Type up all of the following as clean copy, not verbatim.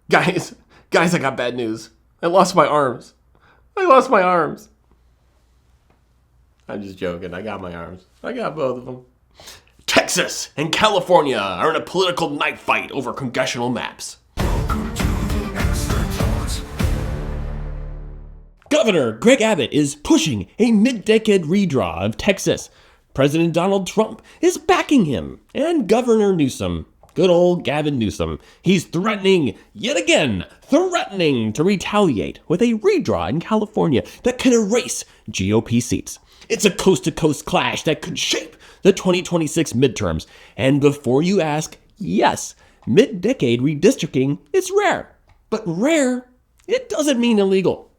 Guys, I got bad news. I lost my arms. I'm just joking. I got my arms. I got both of them. Texas and California are in a political knife fight over congressional maps. Welcome to the X.REPORT. Governor Greg Abbott is pushing a mid-decade redraw of Texas. President Donald Trump is backing him. And Governor Newsom, good old Gavin Newsom, he's threatening to retaliate with a redraw in California that could erase GOP seats. It's a coast-to-coast clash that could shape the 2026 midterms. And before you ask, yes, mid-decade redistricting is rare. But rare, it doesn't mean illegal.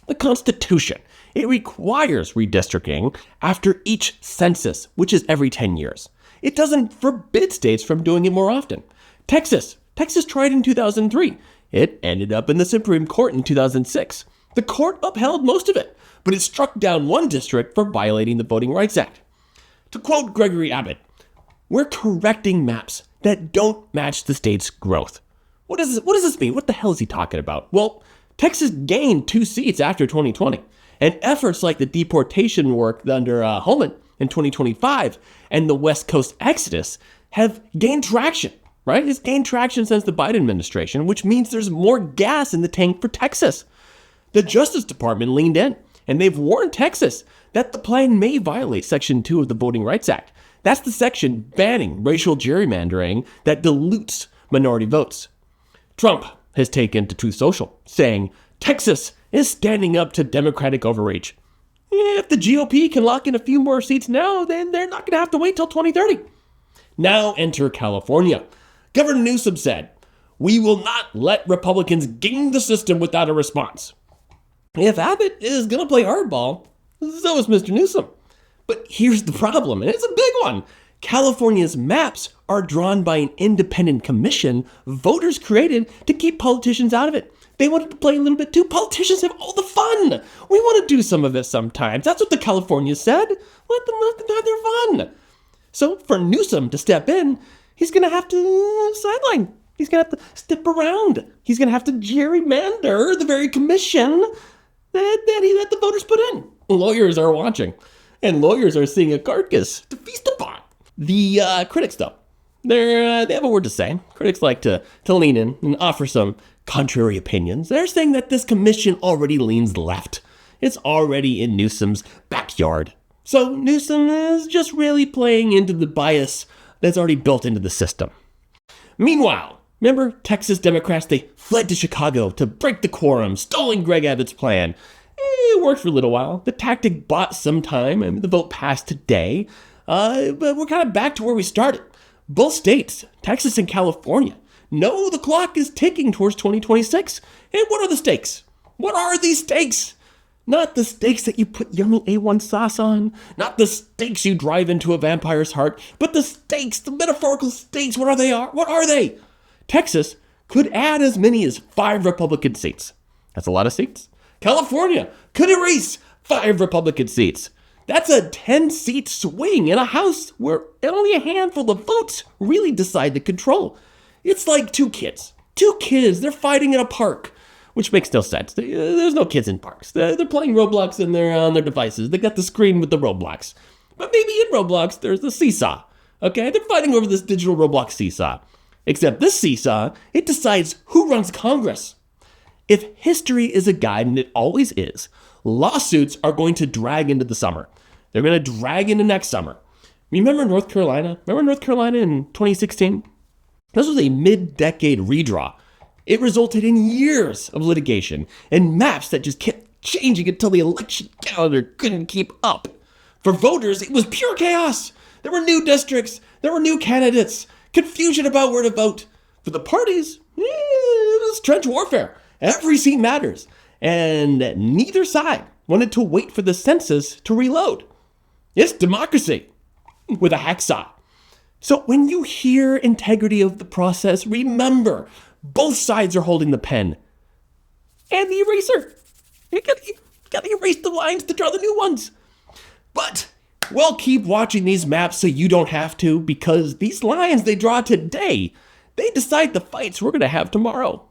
The Constitution, it requires redistricting after each census, which is every 10 years. It doesn't forbid states from doing it more often. Texas tried in 2003. It ended up in the Supreme Court in 2006. The court upheld most of it, but it struck down one district for violating the Voting Rights Act. To quote Gregory Abbott, "We're correcting maps that don't match the state's growth." What does this mean? What the hell is he talking about? Well, Texas gained 2 seats after 2020, and efforts like the deportation work under Holman in 2025 and the West Coast exodus have gained traction, right? It's gained traction since the Biden administration, which means there's more gas in the tank for Texas. The Justice Department leaned in, and they've warned Texas that the plan may violate Section 2 of the Voting Rights Act. That's the section banning racial gerrymandering that dilutes minority votes. Trump has taken to Truth Social, saying Texas is standing up to Democratic overreach. If the GOP can lock in a few more seats now, then they're not going to have to wait till 2030. Now enter California. Governor Newsom said, "We will not let Republicans game the system without a response." If Abbott is going to play hardball, so is Mr. Newsom. But here's the problem, and it's a big one. California's maps are drawn by an independent commission voters created to keep politicians out of it. They wanted to play a little bit too. Politicians have all the fun. We want to do some of it sometimes. That's what the California said. Let them have their fun. So for Newsom to step in, he's going to have to sideline. He's going to have to step around. He's going to have to gerrymander the very commission that he let the voters put in. Lawyers are watching, and lawyers are seeing a carcass to feast upon. The critics, though, they have a word to say. Critics like to lean in and offer some contrary opinions. They're saying that this commission already leans left. It's already in Newsom's backyard. So Newsom is just really playing into the bias that's already built into the system. Meanwhile, remember Texas Democrats, they fled to Chicago to break the quorum, stalling Greg Abbott's plan. It worked for a little while. The tactic bought some time, and the vote passed today. But we're kind of back to where we started. Both states, Texas and California, know the clock is ticking towards 2026. And what are the stakes? What are these stakes? Not the steaks that you put yummy A1 sauce on, not the steaks you drive into a vampire's heart, but the stakes, the metaphorical stakes. What are they? Texas could add as many as 5 Republican seats. That's a lot of seats. California could erase 5 Republican seats. That's a 10-seat swing in a House where only a handful of votes really decide the control. It's like 2 kids. 2 kids, they're fighting in a park, which makes no sense. There's no kids in parks. They're playing Roblox and they're on their devices. They got the screen with the Roblox. But maybe in Roblox, there's the seesaw. Okay, they're fighting over this digital Roblox seesaw. Except this seesaw, it decides who runs Congress. If history is a guide, and it always is, lawsuits are going to drag into the summer. They're going to drag into next summer. Remember North Carolina? Remember North Carolina in 2016? This was a mid-decade redraw. It resulted in years of litigation and maps that just kept changing until the election calendar couldn't keep up. For voters, it was pure chaos. There were new districts. There were new candidates. Confusion about where to vote. For the parties, it was trench warfare. Every seat matters. And neither side wanted to wait for the census to reload. It's democracy with a hacksaw. So when you hear integrity of the process, remember, both sides are holding the pen and the eraser. You gotta erase the lines to draw the new ones. But we'll keep watching these maps so you don't have to, because these lines they draw today, they decide the fights we're gonna have tomorrow.